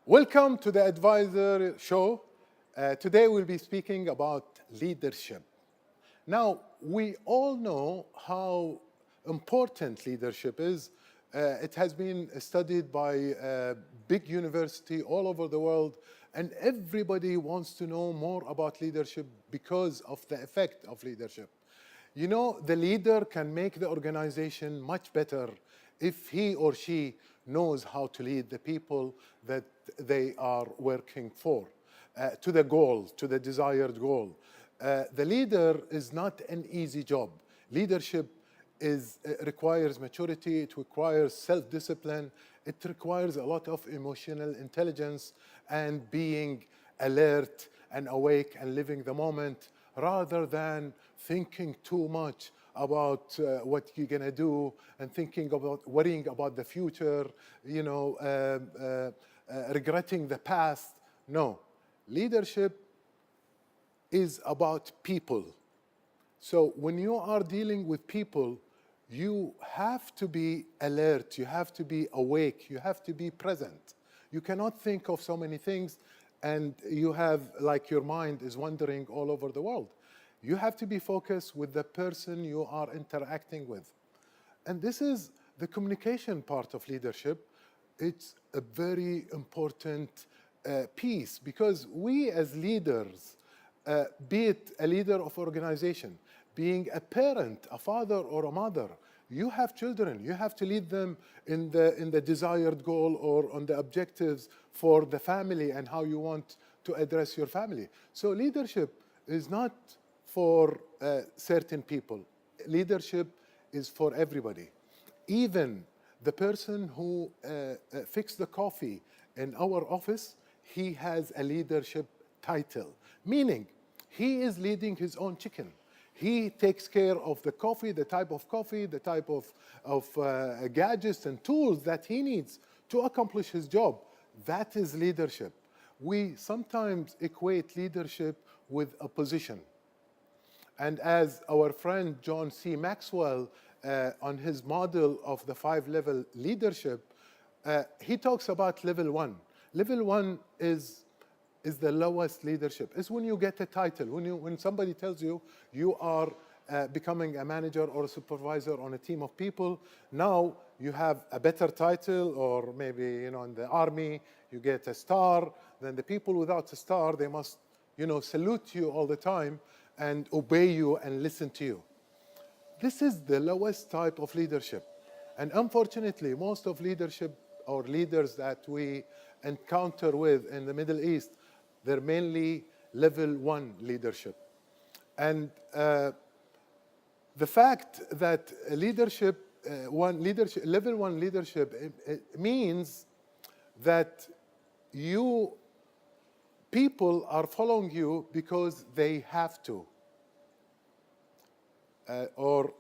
Welcome to the Advisor Show. Today we'll be speaking about leadership. Now, we all know how important leadership is. It has been studied by a big university all over the world, and everybody wants to know more about leadership because of the effect of leadership. You know, the leader can make the organization much better if he or she knows how to lead the people that they are working for, to the goal, to the desired goal. The leader is not an easy job. Leadership requires maturity, it requires self-discipline, it requires a lot of emotional intelligence and being alert and awake and living the moment rather than thinking too much about what you're gonna do and worrying about the future, regretting the past. No, leadership is about people. So when you are dealing with people, you have to be alert, you have to be awake, you have to be present. You cannot think of so many things and you have, like, your mind is wandering all over the world. You have to be focused with the person you are interacting with. And this is the communication part of leadership. It's a very important piece because we as leaders, be it a leader of organization, being a parent, a father or a mother, you have children, you have to lead them in the desired goal or on the objectives for the family and how you want to address your family. So leadership is not for certain people. Leadership is for everybody. Even the person who fixed the coffee in our office, he has a leadership title, meaning he is leading his own chicken. He takes care of the coffee, the type of gadgets and tools that he needs to accomplish his job. That is leadership. We sometimes equate leadership with a position. And as our friend John C. Maxwell, on his model of the 5-level leadership, he talks about level 1. Level 1 is the lowest leadership. It's when you get a title, when somebody tells you you are becoming a manager or a supervisor on a team of people. Now you have a better title, or maybe in the army you get a star. Then the people without a star, they must salute you all the time and obey you and listen to you. This is the lowest type of leadership. And unfortunately, most of leadership or leaders that we encounter with in the Middle East, they're mainly level 1 leadership. And the fact that level 1 leadership, it means that people are following you because they have to, or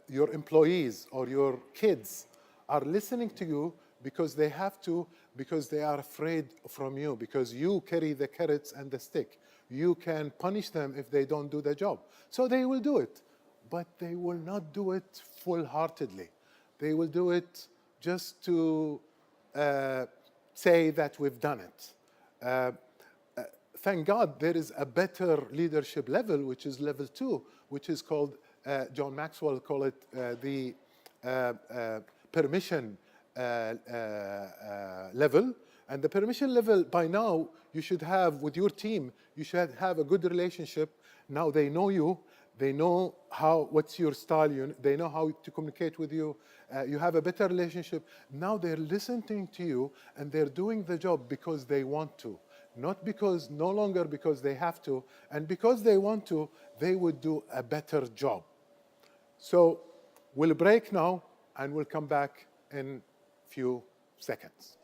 your employees or your kids are listening to you because they have to, because they are afraid from you, because you carry the carrots and the stick. You can punish them if they don't do the job. So they will do it, but they will not do it full-heartedly. They will do it just to say that we've done it. Thank God there is a better leadership level, which is level 2, which is called, John Maxwell called it the permission level. And the permission level, by now, you should have with your team, you should have a good relationship. Now they know you, they know what's your style, they know how to communicate with you. You have a better relationship. Now they're listening to you and they're doing the job because they want to. No longer because they have to, and because they want to, they would do a better job. So we'll break now, and we'll come back in a few seconds.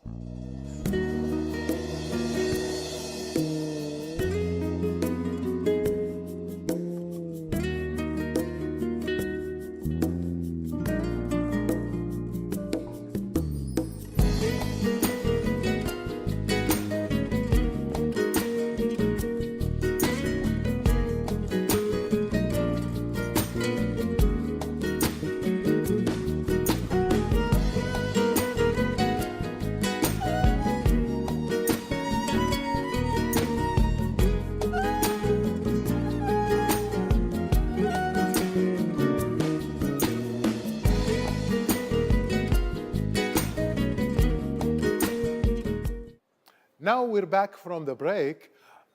Now we're back from the break,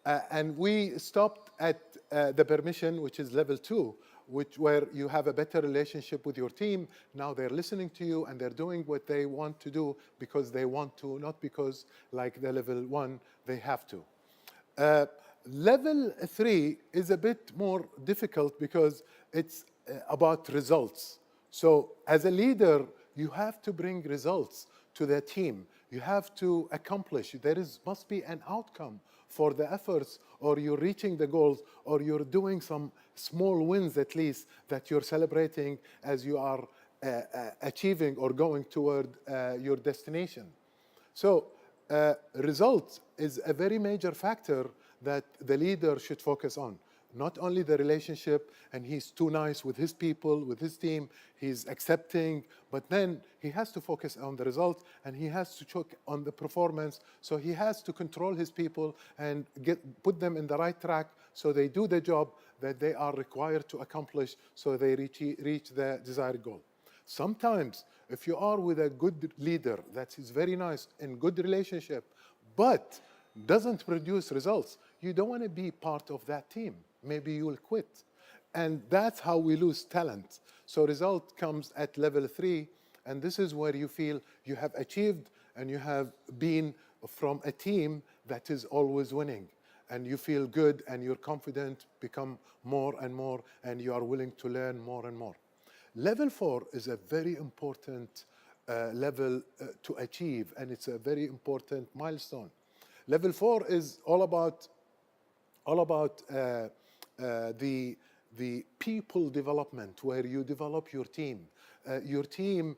and we stopped at the permission, which is level 2, where you have a better relationship with your team. Now they're listening to you and they're doing what they want to do because they want to, not because, like the level 1, they have to. Level 3 is a bit more difficult because it's about results. So as a leader, you have to bring results to the team. You have to accomplish. Must be an outcome for the efforts, or you're reaching the goals, or you're doing some small wins at least that you're celebrating as you are achieving or going toward your destination. So result is a very major factor that the leader should focus on. Not only the relationship, and he's too nice with his people, with his team, he's accepting, but then he has to focus on the result, and he has to check on the performance. So he has to control his people and put them in the right track so they do the job that they are required to accomplish, so they reach the desired goal. Sometimes, if you are with a good leader that is very nice and good relationship, but doesn't produce results, you don't want to be part of that team. Maybe you will quit. And that's how we lose talent. So result comes at level 3, and this is where you feel you have achieved and you have been from a team that is always winning. And you feel good and you're confident, become more and more, and you are willing to learn more and more. Level 4 is a very important level to achieve, and it's a very important milestone. Level 4 is all about the people development, where you develop your team. Your team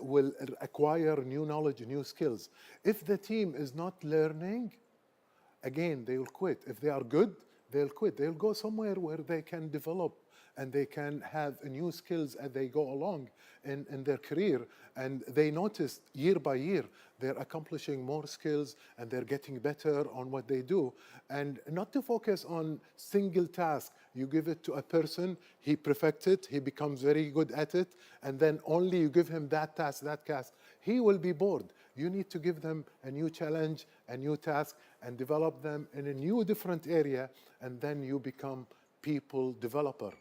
will acquire new knowledge, new skills. If the team is not learning, again, they will quit. If they are good, they'll quit. They'll go somewhere where they can develop and they can have new skills as they go along in their career. And they notice year by year, they're accomplishing more skills and they're getting better on what they do. And not to focus on single task. You give it to a person, he perfects it, he becomes very good at it, and then only you give him that task, he will be bored. You need to give them a new challenge, a new task, and develop them in a new different area, and then you become people developer.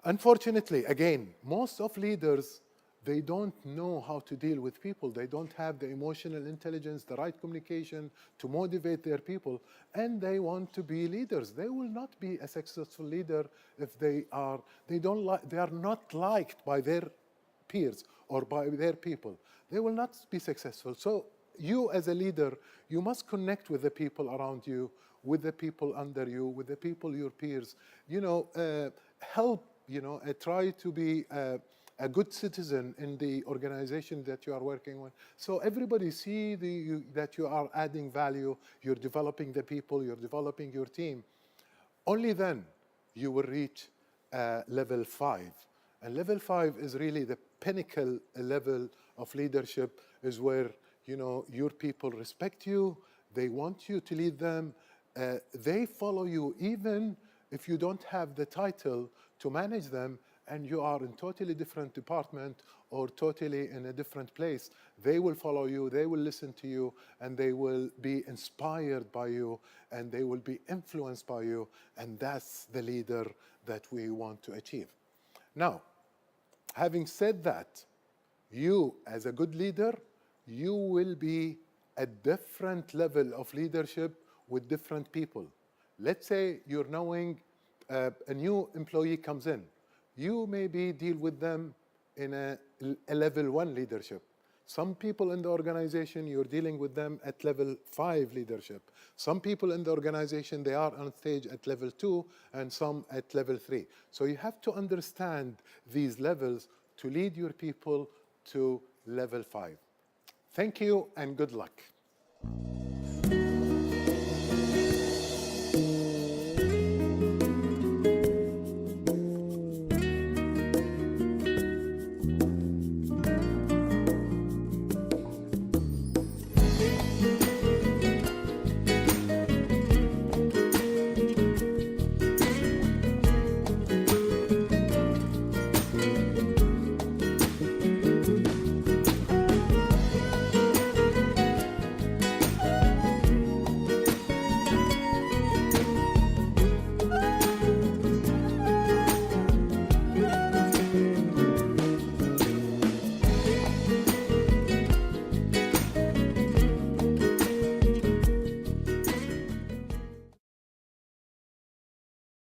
Unfortunately, again, most of leaders, they don't know how to deal with people. They don't have the emotional intelligence, the right communication to motivate their people, and they want to be leaders. They will not be a successful leader if they are not liked by their peers or by their people. They will not be successful. So you as a leader, you must connect with the people around you, with the people under you, with the people, your peers. Help, try to be a good citizen in the organization that you are working with. So everybody see that you are adding value, you're developing the people, you're developing your team. Only then you will reach level 5. And level 5 is really the pinnacle level of leadership, is where your people respect you, they want you to lead them, they follow you even if you don't have the title to manage them, and you are in totally different department or totally in a different place. They will follow you, they will listen to you, and they will be inspired by you, and they will be influenced by you, and that's the leader that we want to achieve. Now, having said that, you as a good leader, you will be at different level of leadership with different people. Let's say you're knowing a new employee comes in. You maybe deal with them in a level 1 leadership. Some people in the organization, you're dealing with them at level 5 leadership. Some people in the organization, they are on stage at level 2, and some at level 3. So you have to understand these levels to lead your people to level 5. Thank you and good luck.